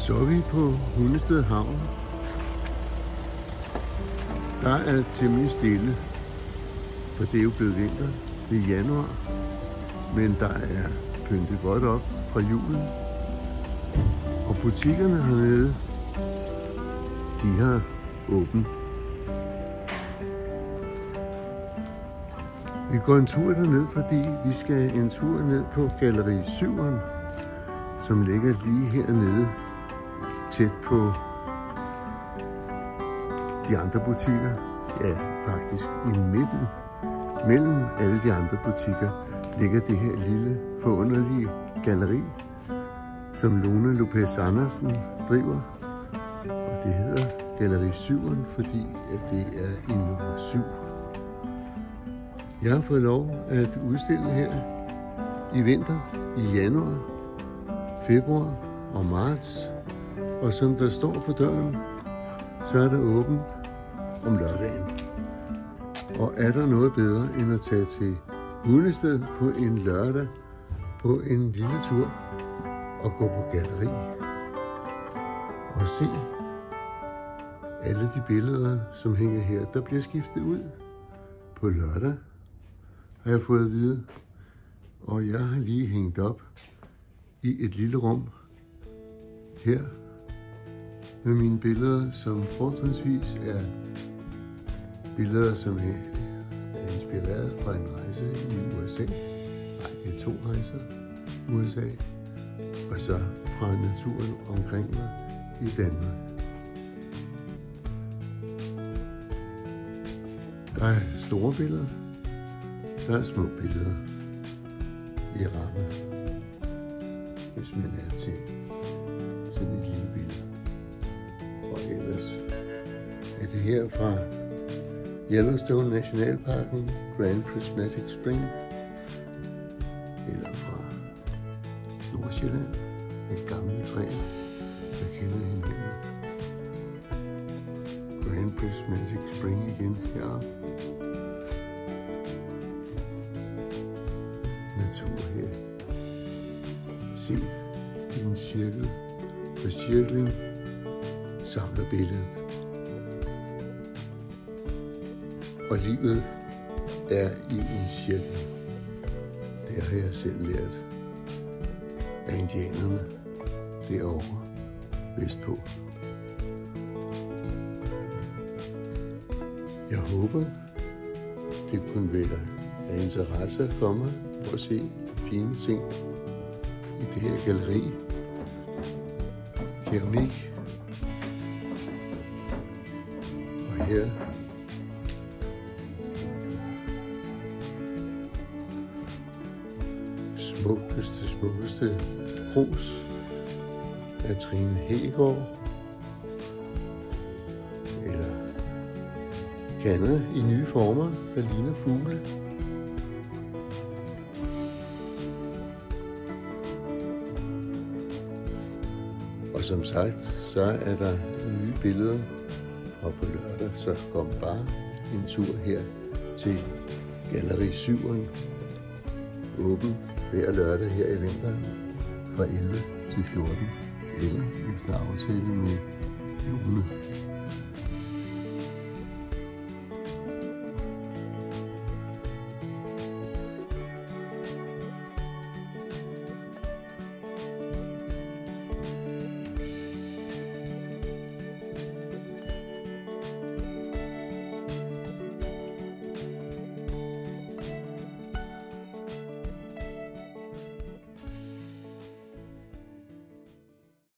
Så er vi på Hundested Havn. Der er temmelig stille, for det er jo blevet vinter. Det er januar, men der er pyntet godt op fra julen. Og butikkerne hernede, de har åbent. Vi går en tur derned, fordi vi skal en tur ned på Galleri 7'eren, som ligger lige hernede, tæt på de andre butikker. Ja, faktisk i midten, mellem alle de andre butikker, ligger det her lille forunderlige galleri, som Lone Lopez Andersen driver. Og det hedder Galleri 7'eren, fordi at det er i nummer 7. Jeg har fået lov at udstille her i vinter, i januar, februar og marts. Og som der står på døren, så er der åbent om lørdagen. Og er der noget bedre end at tage til Hundested på en lørdag på en lille tur og gå på galleri og se alle de billeder, som hænger her, der bliver skiftet ud på lørdag, har jeg fået at vide. Og jeg har lige hængt op i et lille rum her med mine billeder, som fortrinsvis er billeder, som er inspireret fra en rejse i USA. Nej, det er 2 rejser i USA. Og så fra naturen omkring mig i Danmark. Der er store billeder. Der er små billeder i ramme, hvis man er til sådan et lille billede. Og ellers er det her fra Yellowstone Nationalparken, Grand Prismatic Spring, eller fra Nordsjælland med gamle træer, der kender hinanden. Grand Prismatic Spring igen heroppe. Natur her. Set i en cirkel, for cirklen samler billedet. Og livet er i en cirkel. Det har jeg selv lært af indianerne derovre vestpå. Jeg håber, det kunne være af interesse for mig at se fine ting i det her galleri. Keramik. Og her smukkeste krus af Trine Hegaard. Eller kander i nye former, der ligner fugle. Og som sagt, så er der nye billeder, og på lørdag så kom bare en tur her til Galleri 7'eren, åben hver lørdag her i vinteren fra 11 til 14, eller efter aftale med Lone.